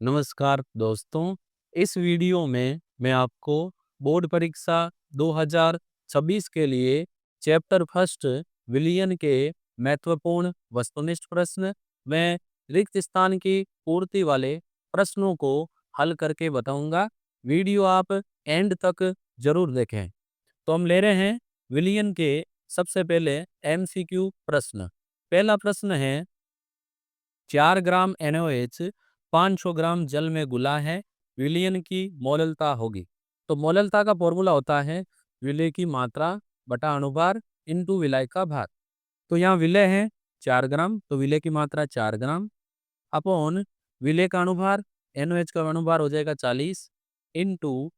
नमस्कार दोस्तों, इस वीडियो में मैं आपको बोर्ड परीक्षा 2026 के लिए चैप्टर फर्स्ट विलियन के महत्वपूर्ण वस्तुनिष्ठ प्रश्न व रिक्त स्थान की पूर्ति वाले प्रश्नों को हल करके बताऊंगा। वीडियो आप एंड तक जरूर देखें। तो हम ले रहे हैं विलियन के सबसे पहले एमसीक्यू प्रश्न। पहला प्रश्न है, 4 ग्राम NaOH 500 ग्राम जल में घुला है, विलयन की मोललता होगी। तो मोललता का फॉर्मूला होता है विलय की मात्रा बटा अनुभार इंटू विलय का भार। तो यहाँ विलय है 4 ग्राम, तो विलय की मात्रा 4 ग्राम अपॉन विलय का अनुभार NaOH का अनुभार हो जाएगा 40 इंटू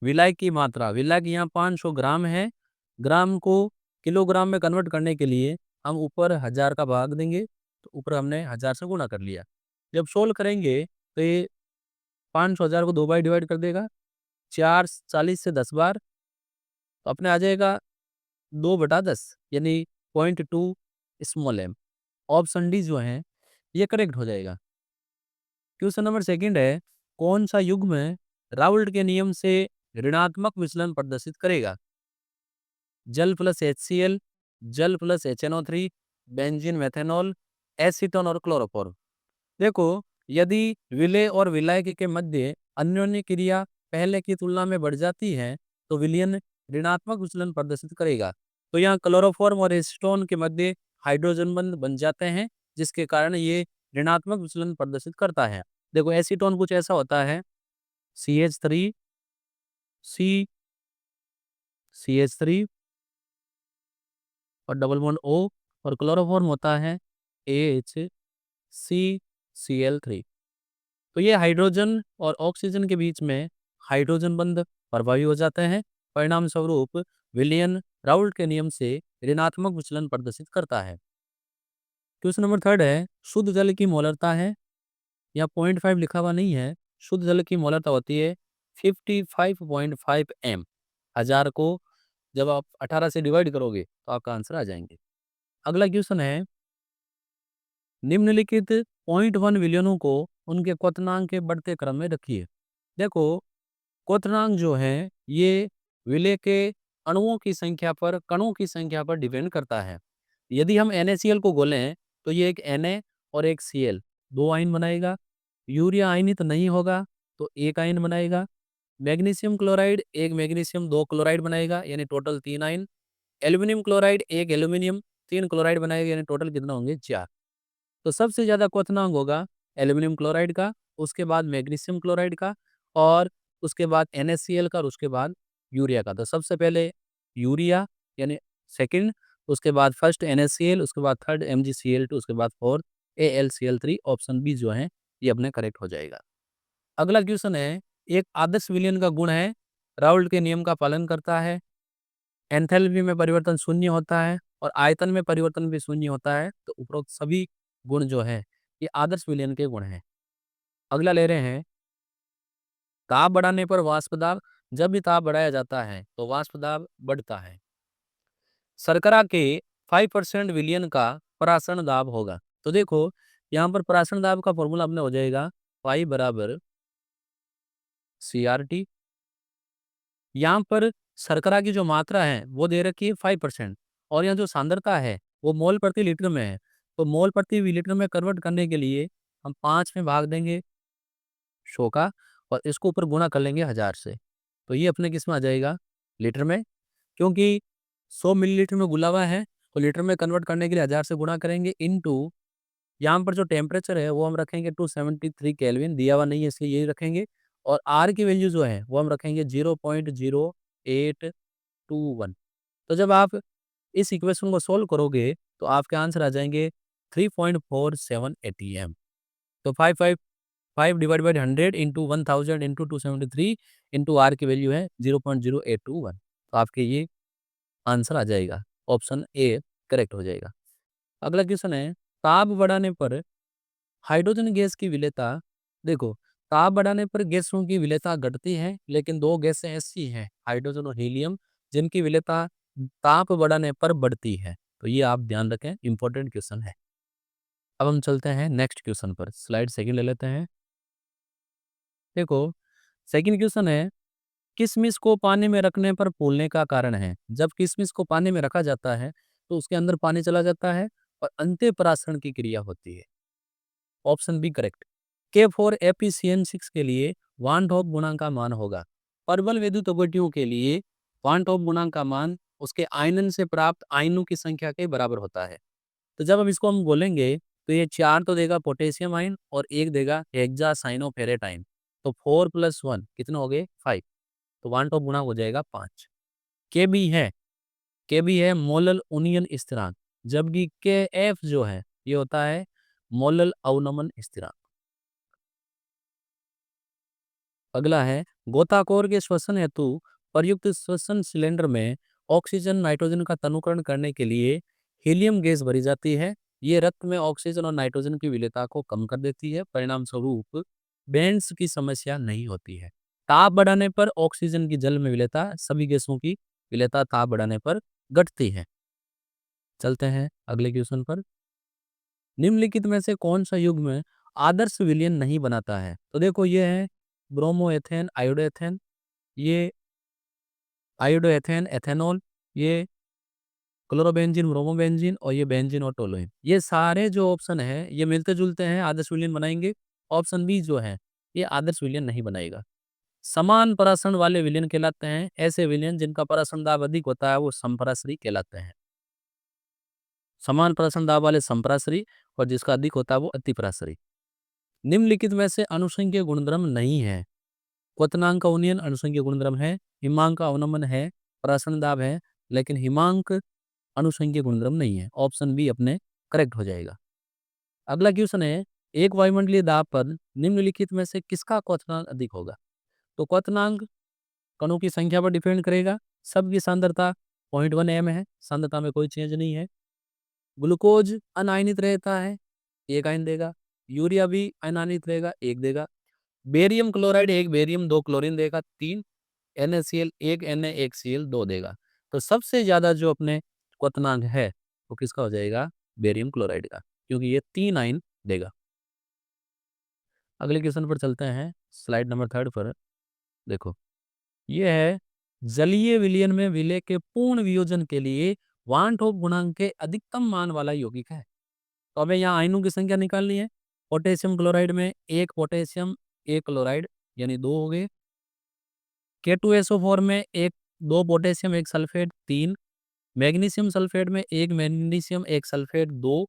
विलय की मात्रा। विलय की यहाँ 500 ग्राम है, ग्राम को किलोग्राम में कन्वर्ट करने के लिए हम ऊपर 1000 का भाग देंगे, तो ऊपर हमने 1000 से गुणा कर लिया। जब सोल्व करेंगे तो ये 500 1000 को 2 बार डिवाइड कर देगा, 4 40 से 10 बार, तो अपने आ जाएगा 2/10 यानी 0.2 स्मॉल एम। ऑप्शन डी जो है ये करेक्ट हो जाएगा। क्वेश्चन नंबर सेकंड है, कौन सा युग्म राउल्ट के नियम से ऋणात्मक विचलन प्रदर्शित करेगा? जल प्लस HCl, जल plus HNO3, benzene methanol, acetone और क्लोरोफॉर्म। देखो, यदि विलय और विलायक के मध्य अन्योन्य क्रिया पहले की तुलना में बढ़ जाती है तो विलयन ऋणात्मक विचलन प्रदर्शित करेगा। तो यहाँ क्लोरोफॉर्म और एसीटोन के मध्य हाइड्रोजन बंध बन जाते हैं, जिसके कारण ये ऋणात्मक विचलन प्रदर्शित करता है। देखो, एसीटोन कुछ ऐसा होता है, CH3 CH3 और डबल बॉन्ड O, और क्लोरोफॉर्म होता है AHCCl3। तो ये हाइड्रोजन और ऑक्सीजन के बीच में हाइड्रोजन बंध प्रभावी हो जाते हैं। परिणाम स्वरूप विलियन राउल्ट के नियम से ऋणात्मक विचलन प्रदर्शित करता है। क्वेश्चन नंबर थर्ड है, शुद्ध जल की मोलरता है, यहाँ 0.5 लिखा हुआ नहीं है। शुद्ध जल की मोलरता होती है 55.5 m। 1000 को जब आप 18 से डिवाइड करोगे तो आपका आंसर आ जाएंगे। अगला क्वेश्चन है, निम्नलिखित 0.1 विलियनों को उनके क्वथनांक के बढ़ते क्रम में रखिए। देखो, क्वथनांक जो है ये विलय के अणुओं की संख्या पर, कणों की संख्या पर डिपेंड करता है। यदि हम NaCl को घोलें तो ये एक Na और एक Cl, 2 आयन बनाएगा। यूरिया आयनित नहीं होगा तो 1 आयन बनाएगा। मैग्नीशियम क्लोराइड 1 मैग्नीशियम 2 क्लोराइड बनाएगा, यानी total 3 ion. Aluminium chloride 1 aluminium 3 chloride बनाएगा, यानी टोटल कितना होंगे 4। तो सबसे ज़्यादा क्वथनांक होगा एल्यूमिनियम क्लोराइड का, उसके बाद मैग्नीशियम क्लोराइड का, और उसके बाद NaCl का, और उसके बाद यूरिया का। तो सबसे पहले यूरिया यानी सेकंड, उसके बाद फर्स्ट NaCl, उसके बाद थर्ड MgCl2, उसके बाद फोर्थ AlCl3। ऑप्शन बी जो है ये अपने करेक्ट हो जाएगा। अगला क्वेश्चन है, एक आदर्श विलयन का गुण है राउल्ट के नियम का पालन करता है, एंथैल्पी में परिवर्तन शून्य होता है और आयतन में परिवर्तन भी शून्य होता है। तो उपरोक्त सभी गुण जो है ये आदर्श विलयन के गुण हैं। अगला ले रहे हैं, ताप बढ़ाने पर वाष्प दाब, जब भी ताप बढ़ाया जाता है तो वाष्प दाब बढ़ता है। शर्करा के 5% विलयन का परासरण दाब होगा। तो देखो, यहाँ पर परासरण दाब का फॉर्मूला अपने हो जाएगा फाई बराबर CRT। यहाँ पर शर्करा की जो मात्रा है वो दे रखी है 5%, और यहाँ जो सांद्रता है वो मोल प्रति लीटर में है। तो मोल प्रति लीटर में कन्वर्ट करने के लिए हम 5 में भाग देंगे 100 का, और इसको ऊपर गुणा कर लेंगे 1000 से। तो ये अपने किस में आ जाएगा, लीटर में। क्योंकि 100 मिलीलीटर में घुला हुआ है तो लीटर में कन्वर्ट करने के लिए 1000 से गुणा करेंगे, इनटू यहाँ पर जो टेम्परेचर है वो हम रखेंगे 273 केल्विन, दिया हुआ नहीं है इसलिए यही रखेंगे। और आर की वैल्यू जो है वो हम रखेंगे 0.0821। तो जब आप इस इक्वेशन को सोल्व करोगे तो आपके आंसर आ जाएंगे 3.47 ATM। तो 5 डिवाइड बाई 100 इंटू 1000 इंटू 273 इंटू आर की वैल्यू है 0.0821। तो आपके ये आंसर आ जाएगा, ऑप्शन ए करेक्ट हो जाएगा। अगला क्वेश्चन है, ताप बढ़ाने पर हाइड्रोजन गैस की विलेयता। देखो, ताप बढ़ाने पर गैसों की विलेयता घटती है, लेकिन दो गैसें ऐसी हैं हाइड्रोजन और हीलियम जिनकी विलेयता ताप बढ़ाने पर बढ़ती है। तो ये आप ध्यान रखें, इंपॉर्टेंट क्वेश्चन है। अब हम चलते हैं नेक्स्ट क्वेश्चन पर, स्लाइड सेकंड ले लेते हैं। देखो सेकंड क्वेश्चन है, किशमिश को पानी में रखने पर फूलने का कारण है। जब किशमिश को पानी में रखा जाता है तो उसके अंदर पानी चला जाता है और अंत्यपराशरण की क्रिया होती है। Option B correct. K for efficiency के लिए वान डॉप गुणांक का मान होगा। प्रबल विद्युत अपवर्तकों के लिए वान डॉप गुणांक का मान उसके आयनन से प्राप्त आयनों की संख्या के बराबर होता है। तो जब हम इसको बोलेंगे तो ये 4 तो देगा पोटेशियम आयन और 1 देगा हेक्सासाइनोफेरेट आयन। तो 4 + 1 कितना हो गए 5। तो वान टॉप गुणा हो जाएगा 5। के बी है मोलल उनियन स्थिरांक, जबकि के एफ जो है ये होता है मोलल अवनमन स्थिरांक। अगला है, गोताखोर के श्वसन हेतु प्रयुक्त श्वसन सिलेंडर में ऑक्सीजन नाइट्रोजन का तनुकरण करने के लिए हीलियम गैस भरी जाती है। ये रक्त में ऑक्सीजन और नाइट्रोजन की विलेयता को कम कर देती है, परिणाम स्वरूप बेंस की समस्या नहीं होती है। ताप बढ़ाने पर ऑक्सीजन की जल में विलेयता, सभी गैसों की विलेयता ताप बढ़ाने पर घटती है। चलते हैं अगले क्वेश्चन पर। निम्नलिखित में से कौन सा युग्म आदर्श विलयन नहीं बनाता है? तो देखो ये है ब्रोमोएथेन आयोडोएथेन, ये आयोडोएथेन एथेनॉल, ये क्लोरोबेंजीन ब्रोमोबेंजीन और ये बेंजीन और टोलुइन। ये सारे जो ऑप्शन है ये मिलते जुलते हैं, आदर्श विलयन बनाएंगे। ऑप्शन बी जो है ये आदर्श विलयन नहीं बनाएगा। समान परासरण वाले विलयन कहलाते हैं ऐसे विलयन जिनका परासरण दाब अधिक होता है, वो समपराश्रयी कहलाते हैं। समान परासरण दाब वाले समपराश्रयी और जिसका अधिक होता है वो अतिपराश्रयी। निम्नलिखित में से अनुसंख्यक गुणधर्म नहीं है। क्वथनांक का उन्नयन अनुसंख्यक गुणधर्म है, हिमांक का अवनमन है, परासरण दाब है, लेकिन हिमांक अनुसंख्यक गुणधर्म नहीं है। ऑप्शन बी अपने करेक्ट हो जाएगा। अगला क्वेश्चन है, एक वायुमंडलीय दाब पर निम्नलिखित में से किसका क्वथनांक अधिक होगा? तो क्वथनांक कणों की संख्या पर डिपेंड करेगा। सबकी सांद्रता 0.1 m है, सांद्रता में कोई चेंज नहीं है। ग्लूकोज अनायनित रहता है, 1 आयन देगा। यूरिया भी अनायनित रहेगा, 1 देगा। बेरियम क्लोराइड 1 बेरियम 2 क्लोरीन देगा, 3 NaCl 1 Na1Cl 2 देगा। तो सबसे ज्यादा जो अपने क्वथनांक है वो किसका हो जाएगा? बेरियम क्लोराइड का, क्योंकि ये 3 आयन देगा। अगले क्वेश्चन पर चलते हैं, स्लाइड नंबर 3 पर। देखो ये है, जलीय विलयन में विलेय के पूर्ण वियोजन के लिए वान टॉप गुणांक के अधिकतम मान वाला यौगिक है। तो हमें यहाँ आयनों की संख्या निकालनी है। पोटेशियम क्लोराइड में 1 पोटेशियम 1 क्लोराइड यानी 2 हो गए। K2SO4 में 2 पोटेशियम 1 सल्फेट 3। मैग्नीशियम सल्फेट में 1 मैग्नीशियम 1 सल्फेट 2।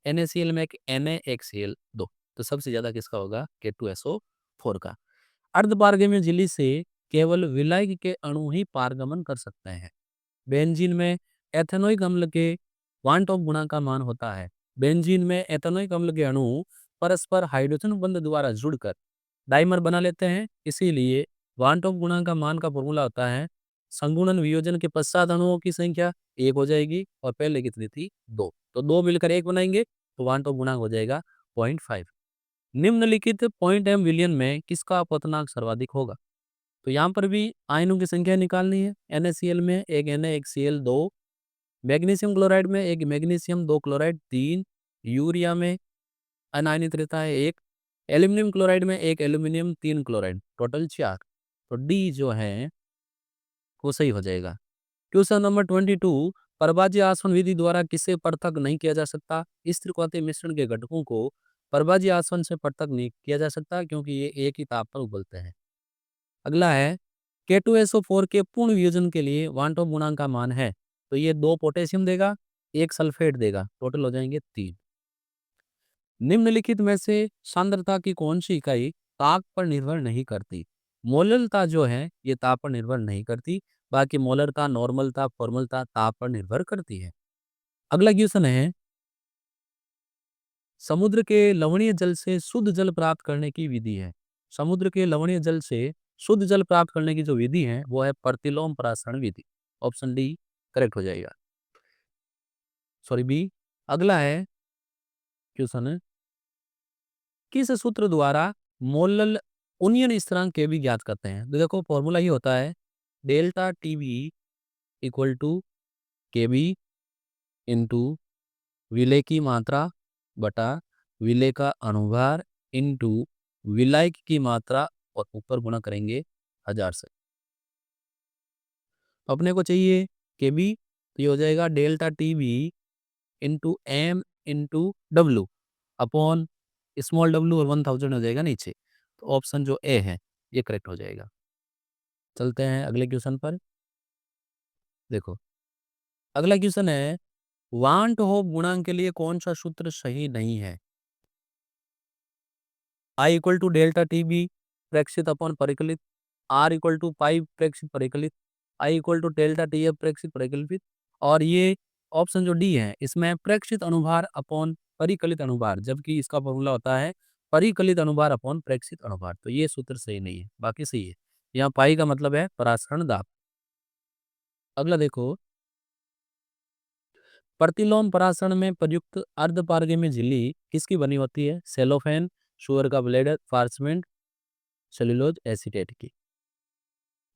NaCl में 1 Na1Cl 2। तो सबसे ज्यादा किसका होगा? K2SO4 का। अर्धपारगम्य झिल्ली से केवल विलायक के अणु ही पारगमन कर सकते हैं। बेंजीन में एथेनोइक अम्ल के वान टॉप गुणांक का मान होता है। बेंजीन में एथेनोइक अम्ल के अणु परस्पर हाइड्रोजन बंध द्वारा जुड़कर डाइमर बना लेते हैं, इसीलिए वान टॉप गुणांक का मान का फॉर्मूला होता है, संगुणन वियोजन के पश्चात अणुओं की संख्या 1 हो जाएगी और पहले कितनी थी 2, तो 2 मिलकर 1 बनाएंगे तो वान टॉप गुणांक हो जाएगा 0.5। निम्नलिखित पॉइंट एम विलियन में किसका अपवर्तनांक सर्वाधिक होगा? तो यहाँ पर भी आयनों की संख्या निकालनी है। NaCl में 1 Na1Cl 2, मैग्नीशियम क्लोराइड में 1 मैग्नीशियम 2 क्लोराइड 3, यूरिया में अनायनित रहता है 1, एल्यूमिनियम क्लोराइड में 1 एल्यूमिनियम 3 क्लोराइड, टोटल 4। तो डी जो है वो सही हो जाएगा। क्वेश्चन नंबर 22, परबाजी आसवन विधि द्वारा किसे पृथक नहीं किया जा सकता? इस त्रिकोणीय मिश्रण के घटकों को परबाजी आसवन से पृथक नहीं किया जा सकता क्योंकि ये एक ही ताप पर उबलते हैं। अगला है, K2SO4 के पूर्ण वियोजन के लिए वान टॉप गुणांक का मान है। तो ये 2 पोटेशियम देगा, 1 सल्फेट देगा, टोटल हो जाएंगे 3। निम्नलिखित में से सांद्रता की कौन सी इकाई ताप पर निर्भर नहीं करती? मोलरता जो है ये ताप पर निर्भर नहीं करती, बाकी मोलरता, नॉर्मलता, फॉर्मलता ताप पर निर्भर करती है। अगला क्वेश्चन है, समुद्र के लवणीय जल से शुद्ध जल प्राप्त करने की विधि है। समुद्र के लवणीय जल से शुद्ध जल प्राप्त करने की जो विधि है वो है प्रतिलोम परासरण विधि। ऑप्शन डी करेक्ट हो जाएगा, सॉरी बी। अगला है क्वेश्चन, किस सूत्र द्वारा मोलल उनियन स्थिरांक के भी ज्ञात करते हैं? तो देखो फॉर्मूला ये होता है, डेल्टा टीवी इक्वल टू के बी इंटू विलेय की मात्रा बटा विलेय का अणुभार इंटू विलायक की मात्रा और ऊपर गुणा करेंगे 1000 से। अपने को चाहिए के बी, तो ये हो जाएगा delta T B into M into W upon small W और 1000 हो जाएगा नीचे। तो ऑप्शन जो ए है ये करेक्ट हो जाएगा। चलते हैं अगले क्वेश्चन पर। देखो अगला क्वेश्चन है, वांट होप गुणांक के लिए कौन सा सूत्र सही नहीं है? I equal to delta T B प्रेक्षित अपॉन परिकलित, आर इक्वल टू पाई प्रेक्षित परिकलित, I equal to delta T F प्रेक्षित परिकलित, और ये ऑप्शन जो डी है इसमें प्रेक्षित अनुभार अपॉन परिकलित अनुभार, जबकि इसका फॉर्मूला होता है परिकलित अनुभार अपॉन प्रेक्षित अनुभार। तो ये सूत्र सही नहीं है, बाकी सही है। यहाँ पाई का मतलब है परासरण दाब। अगला देखो, प्रतिलोम परासरण में प्रयुक्त अर्धपारगम्य झिल्ली किसकी बनी होती है? सेलोफेन, शुअर का ब्लेडर, पार्चमेंट, सेलुलोज एसीटेट की।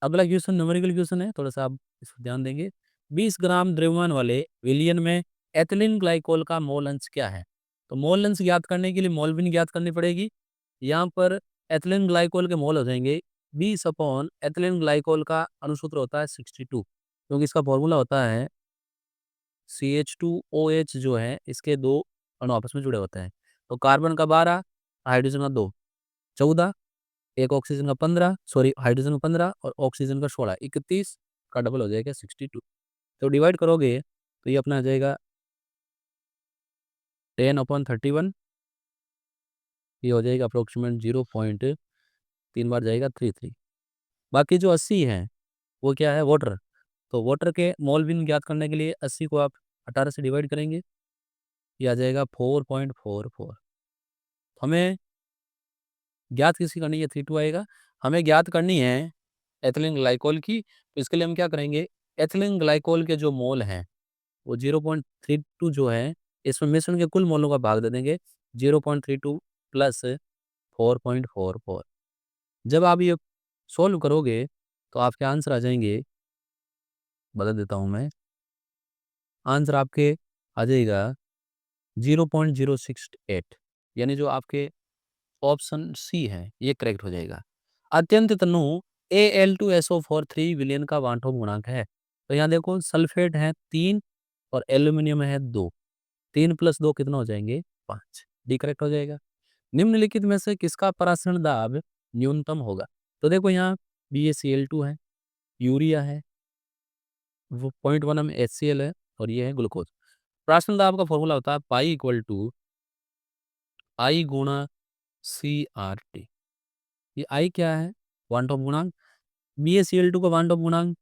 अगला क्वेश्चन न्यूमेरिकल क्वेश्चन है, थोड़ा सा आप इस पर ध्यान देंगे। 20 ग्राम द्रव्यमान वाले विलियन में एथिलीन ग्लाइकोल का मोल अंश क्या है? तो मोल अंश ज्ञात करने के लिए मोलविन ज्ञात करनी पड़ेगी। यहाँ पर एथिलीन ग्लाइकोल के मोल हो जाएंगे 20 अपॉन एथिलीन ग्लाइकोल का अनुसूत्र होता है 62, क्योंकि इसका फॉर्मूला होता है CH2OH जो है इसके दो अणु आपस में जुड़े होते हैं। तो कार्बन का 12, हाइड्रोजन का 2, 14, एक ऑक्सीजन का 15, सॉरी हाइड्रोजन का 15 और ऑक्सीजन का 16, 31 का डबल हो जाएगा 62। तो डिवाइड करोगे तो ये अपना आ जाएगा 10/31, ये हो जाएगा अप्रोक्सीमेट 0.3 बार जाएगा 33। बाकी जो 80 है वो क्या है? वाटर। तो वाटर के मोल बिन ज्ञात करने के लिए 80 को आप 18 से डिवाइड करेंगे, ये आ जाएगा 4.44। हमें ज्ञात किसकी करनी है? 32 आएगा। हमें ज्ञात करनी है एथिलीन ग्लाइकोल की, तो इसके लिए हम क्या करेंगे? एथिलीन ग्लाइकोल के जो मोल हैं वो 0.32 जो है इसमें मिश्रण के कुल मोलों का भाग दे देंगे 0.32 प्लस 4.44। जब आप ये सोल्व करोगे तो आपके आंसर आ जाएंगे, बता देता हूं मैं, आंसर आपके आ जाएगा 0.068, यानी जो आपके ऑप्शन सी है ये करेक्ट हो जाएगा। अत्यंत तनु Al2SO4 विलयन का वांटो गुणांक है। तो यहाँ देखो सल्फेट है 3 और एल्यूमिनियम है 2, 3 + 2 कितना हो जाएंगे? 5, डी करेक्ट हो जाएगा। निम्नलिखित में से किसका परासरण दाब न्यूनतम होगा? तो देखो यहाँ BaCl2 है, यूरिया है, वो 0.1 में HCl है और ये है ग्लूकोज। परासरण दाब का फॉर्मूला होता है पाई इक्वल टू आई गुणा CRT। ये आई क्या है? वांटो गुणांक। BaCl2 का वांटो गुणांक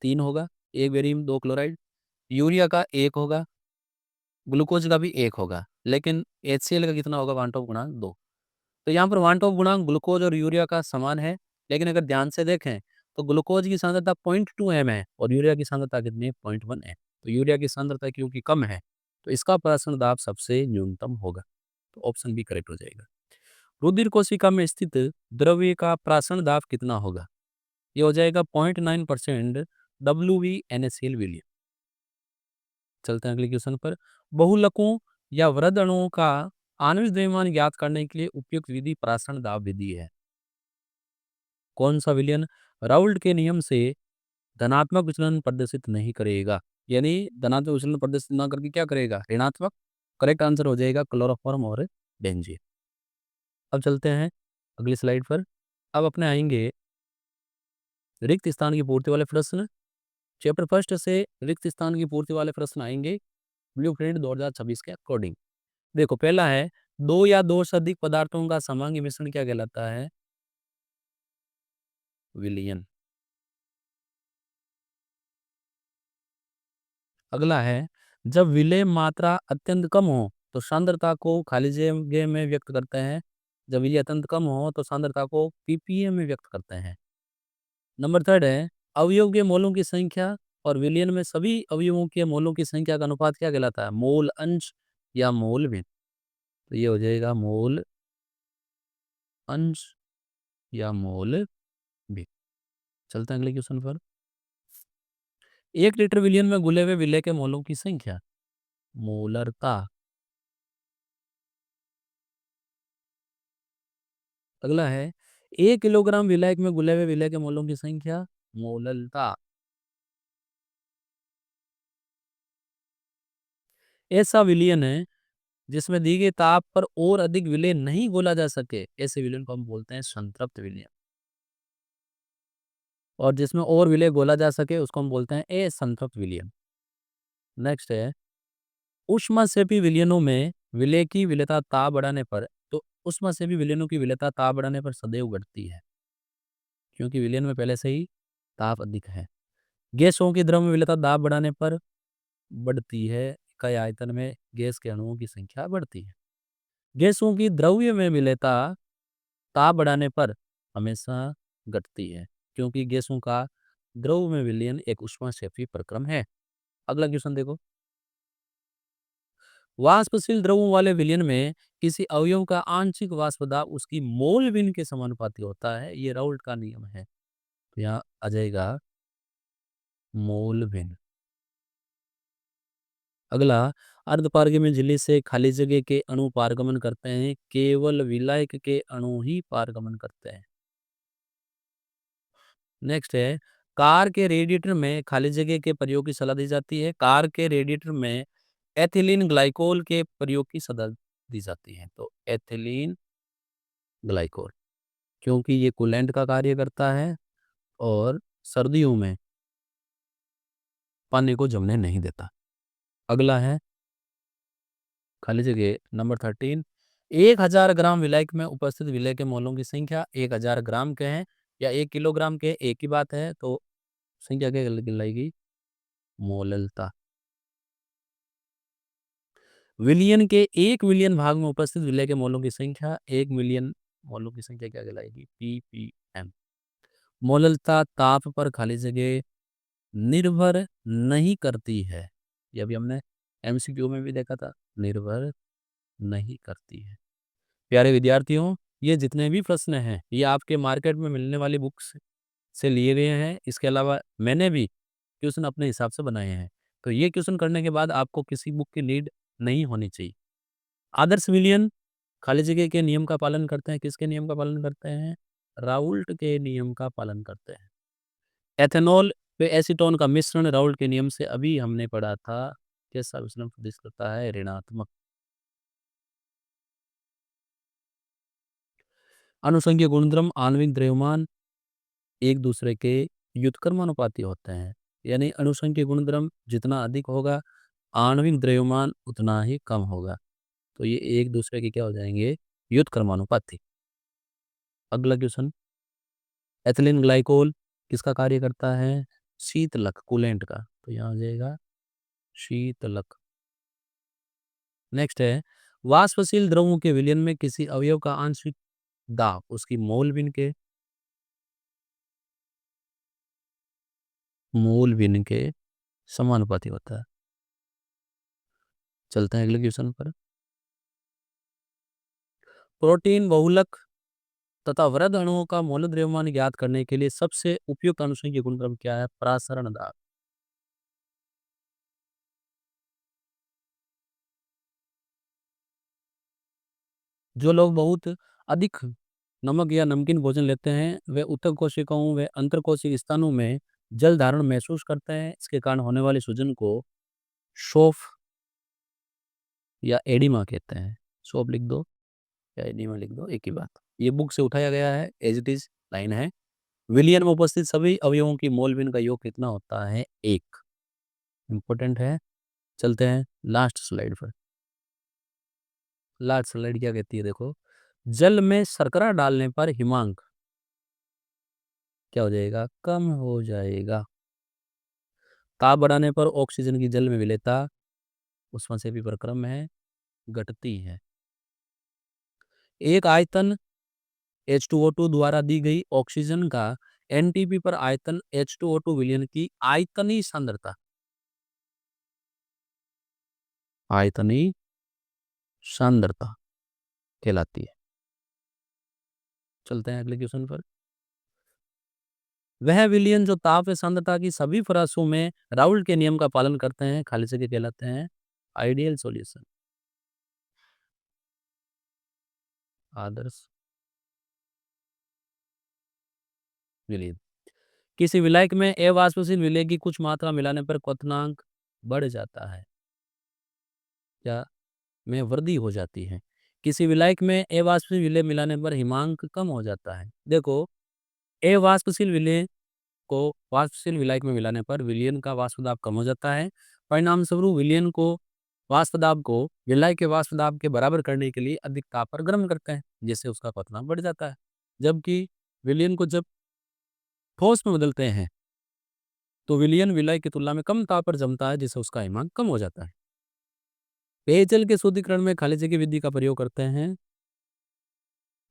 3 होगा, एक बेरियम 2 क्लोराइड, यूरिया का 1 होगा, ग्लूकोज का भी 1 होगा, लेकिन HCl का कितना होगा? वांटो गुणांक 2। तो यहाँ पर वांटो गुणांक ग्लूकोज और यूरिया का समान है, लेकिन अगर ध्यान से देखें तो ग्लूकोज की सांद्रता 0.2 m है और यूरिया की सांद्रता कितनी है? 0.1 है। तो यूरिया की सांद्रता क्योंकि कम है तो इसका परासरण दाब सबसे न्यूनतम होगा। तो ऑप्शन बी करेक्ट हो जाएगा। रुधिर कोशिका में स्थित द्रव्य का प्राशन दाब कितना होगा? ये हो जाएगा 0.9% WV_NaCl विलियन। चलते हैं अगले क्वेश्चन पर। बहुलकों या वृहद अणुओं का आणविक द्रव्यमान ज्ञात करने के लिए उपयुक्त विधि प्राशन दाब विधि है। कौन सा विलयन राउल्ट के नियम से धनात्मक विचलन प्रदर्शित नहीं करेगा? यानी धनात्मक विचलन प्रदर्शित ना करके क्या करेगा? ऋणात्मक। करेक्ट आंसर हो जाएगा क्लोरोफॉर्म और बेंजीन। अब चलते हैं अगली स्लाइड पर। अब अपने आएंगे रिक्त स्थान की पूर्ति वाले प्रश्न। चैप्टर फर्स्ट से रिक्त स्थान की पूर्ति वाले प्रश्न आएंगे ब्लूप्रिंट 2026 के अकॉर्डिंग। देखो पहला है, दो या दो से अधिक पदार्थों का समांगी मिश्रण क्या कहलाता है? विलयन। अगला है, जब विलय मात्रा अत्यंत कम हो तो सांद्रता को खाली जगह में व्यक्त करते हैं, जब विलय अत्यंत कम हो तो सांद्रता को ppm में व्यक्त करते हैं। नंबर थर्ड है, अवयव के मोलों की संख्या और विलयन में सभी अवयवों के मोलों की संख्या का अनुपात क्या कहलाता है? मोल अंश या मोल भिन्न। तो ये हो जाएगा मोल अंश या मोल भिन्न। चलते हैं अगले क्वेश्चन पर। 1 लीटर विलयन में घुले हुए विलय के मोलों की संख्या, मोलरता। अगला है 1 किलोग्राम विलायक में घुले हुए विलय के मोलों की संख्या, मोललता। ऐसा विलयन है जिसमें दी गई ताप पर और अधिक विलय नहीं घोला जा सके, ऐसे विलयन को हम बोलते हैं संतृप्त विलयन। और जिसमें और विलय घोला जा सके उसको हम बोलते हैं असंतृप्त विलयन। नेक्स्ट है ऊष्माक्षेपी विलयनों में विलय की विलेयता ताप बढ़ाने पर, तो ऊष्माक्षेपी विलयनों की विलेयता ताप बढ़ाने पर सदैव बढ़ती है, क्योंकि विलयन में पहले से ही ताप अधिक है। गैसों की द्रव में विलेयता दाब बढ़ाने पर बढ़ती है, इकाई आयतन में गैस के अणुओं की संख्या बढ़ती है। गैसों की द्रव्य में विलेयता ताप बढ़ाने पर हमेशा घटती है, क्योंकि गैसों का द्रव में विलयन एक ऊष्माक्षेपी प्रक्रम है। अगला क्वेश्चन देखो, वाष्पशील द्रवों वाले विलयन में किसी अवयव का आंशिक वाष्प दाब उसकी मोल विन के समानुपाती होता है, ये राउल्ट का नियम है। तो यहाँ आ जाएगा मोल विन। अगला, अर्धपारगम्य झिल्ली से खाली जगह के अणु पारगमन करते हैं, केवल विलायक के अणु ही पारगमन करते हैं। नेक्स्ट है कार के रेडिएटर में खाली जगह के प्रयोग की सलाह दी जाती है। कार के रेडिएटर में एथिलीन ग्लाइकोल के प्रयोग की सलाह दी जाती है। तो एथिलीन ग्लाइकोल, क्योंकि ये कूलेंट का कार्य करता है और सर्दियों में पानी को जमने नहीं देता। अगला है खाली जगह नंबर 13, 1000 ग्राम विलायक में उपस्थित विलय के मोलों की संख्या 1000 ग्राम के हैं या 1 किलोग्राम के, एक ही बात है, तो संख्या क्या कहलाएगी, मोललता। विलियन के 1 मिलियन भाग में उपस्थित विलय के मोलों की संख्या 1 मिलियन मोलों की संख्या क्या कहलाएगी, ppm। मोललता ताप पर खाली जगह निर्भर नहीं करती है, ये अभी हमने एमसीक्यू में भी देखा था, निर्भर नहीं करती है। प्यारे विद्यार्थियों, ये जितने भी प्रश्न हैं ये आपके मार्केट में मिलने वाली बुक्स से लिए गए हैं। इसके अलावा मैंने भी क्वेश्चन अपने हिसाब से बनाए हैं, तो ये क्वेश्चन करने के बाद आपको किसी बुक की नीड नहीं होनी चाहिए। आदर्श विलियन खाली जगह के नियम का पालन करते हैं, किसके नियम का पालन करते हैं, राउल्ट के नियम का पालन करते हैं। एथेनॉल व एसीटोन का मिश्रण राउल्ट के नियम से अभी हमने पढ़ा था, कैसा मिश्रण प्रदर्शित करता है, ऋणात्मक। अनुसंघीय गुणधर्म आणविक द्रव्यमान एक दूसरे के व्युत्क्रमानुपाती होते हैं, यानी अनुसंख्यिक गुणधर्म जितना अधिक होगा आणविक द्रव्यमान उतना ही कम होगा, तो ये एक दूसरे के क्या हो जाएंगे, व्युत्क्रमानुपाती। अगला क्वेश्चन, एथिलीन ग्लाइकोल किसका कार्य करता है, शीतलक, कूलेंट का, तो यहाँ आ जाएगा शीतलक। नेक्स्ट है वाष्पशील द्रवों के विलयन में किसी अवयव का आंशिक दाब उसकी मोल विन के समानुपाती होता है। चलते हैं अगले क्वेश्चन पर। प्रोटीन बहुलक तथा वृद्ध अणुओं का मौलिक द्रव्यमान ज्ञात करने के लिए सबसे उपयुक्त अनुसंख्यिक गुणधर्म क्या है, प्रासरण दाब। जो लोग बहुत अधिक नमक या नमकीन भोजन लेते हैं वे उत्तर कोशिकाओं व अंतर कोशिकीय स्थानों में जल धारण महसूस करते हैं। इसके कारण होने वाले सूजन को शोफ या एडिमा कहते हैं। शोफ लिख दो या एडिमा लिख दो, एक ही बात। ये बुक से उठाया गया है, एज इट इज लाइन है। विलियन में उपस्थित सभी अवयवों की मोलविन का योग कितना होता है, एक। इंपॉर्टेंट है। चलते हैं लास्ट स्लाइड पर। लास्ट स्लाइड क्या कहती है, देखो, जल में शर्करा डालने पर हिमांक क्या हो जाएगा, कम हो जाएगा। ताप बढ़ाने पर ऑक्सीजन की जल में विलेयता उसमें से भी प्रक्रम है, घटती है। एक आयतन H2O2 द्वारा दी गई ऑक्सीजन का एनटीपी पर आयतन H2O2 विलयन की आयतनीय सांद्रता, आयतनीय सांद्रता कहलाती है। चलते हैं अगले क्वेश्चन पर। वह विलयन जो ताप व सांद्रता की सभी प्रयासों में राउल्ट के नियम का पालन करते हैं खाली जगह कहलाते हैं आइडियल सॉल्यूशन, आदर्श विलयन। किसी विलायक में अवाष्पशील विलय की कुछ मात्रा मिलाने पर क्वथनांक बढ़ जाता है या में वृद्धि हो जाती है। किसी विलायक में अवाष्पशील विलय मिलाने पर हिमांक कम हो जाता है। देखो, अवाष्पशील विलय को वाष्पशील विलायक में मिलाने पर विलयन का वाष्प दाब कम हो जाता है। परिणाम स्वरूप विलयन को वाष्प दाब को विलायक के वाष्प दाब के बराबर करने के लिए अधिक ताप पर गर्म करते हैं, जिससे उसका क्वथनांक बढ़ जाता है। जबकि विलयन को जब ठोस में बदलते हैं तो विलयन विलायक की तुलना में कम ताप पर जमता है, जिससे उसका हिमांक कम हो जाता है। पेयजल के शुद्धिकरण में खालिज की विधि का प्रयोग करते हैं।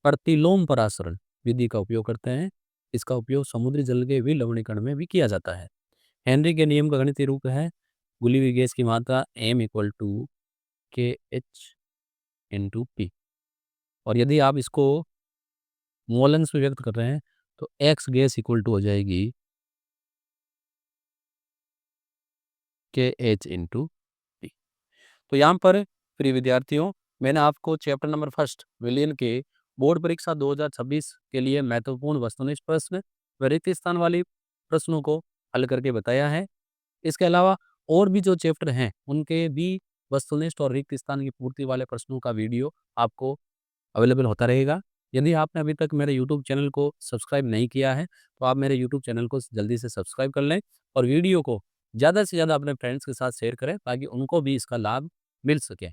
प्रतिलोम परासरण विधि का उपयोग करते हैं। इसका उपयोग समुद्री जल के विलवणीकरण में भी किया जाता है। हेनरी के नियम का गणितीय रूप है घुली हुई गैस की मात्रा m इक्वल टू के एच इंटू पी, और यदि आप इसको मोलन्स में व्यक्त कर रहे हैं तो एक्स गैस इक्वल टू हो जाएगी के एच इंटू पी। तो यहाँ पर प्रिय विद्यार्थियों, मैंने आपको चैप्टर नंबर फर्स्ट विलियन के बोर्ड परीक्षा 2026 के लिए महत्वपूर्ण वस्तुनिष्ठ प्रश्न व रिक्त स्थान वाली प्रश्नों को हल करके बताया है। इसके अलावा और भी जो चैप्टर हैं उनके भी वस्तुनिष्ठ और रिक्त स्थान की पूर्ति वाले प्रश्नों का वीडियो आपको अवेलेबल होता रहेगा। यदि आपने अभी तक मेरे यूट्यूब चैनल को सब्सक्राइब नहीं किया है तो आप मेरे यूट्यूब चैनल को जल्दी से सब्सक्राइब कर लें और वीडियो को ज़्यादा से ज़्यादा अपने फ्रेंड्स के साथ शेयर करें ताकि उनको भी इसका लाभ मिल सके।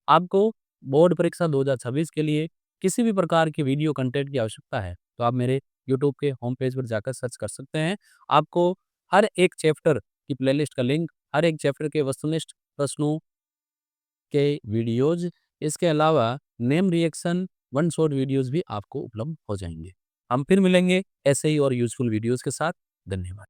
आपको बोर्ड परीक्षा 2026 के लिए किसी भी प्रकार की वीडियो कंटेंट की आवश्यकता है तो आप मेरे यूट्यूब के होम पेज पर जाकर सर्च कर सकते हैं। आपको हर एक चैप्टर की प्लेलिस्ट का लिंक, हर एक चैप्टर के वस्तुनिष्ठ प्रश्नों के वीडियोज़, इसके अलावा name reaction, one shot videos भी आपको उपलब्ध हो जाएँगे। हम फिर मिलेंगे ऐसे ही और यूज़फुल वीडियोज़ के साथ। धन्यवाद।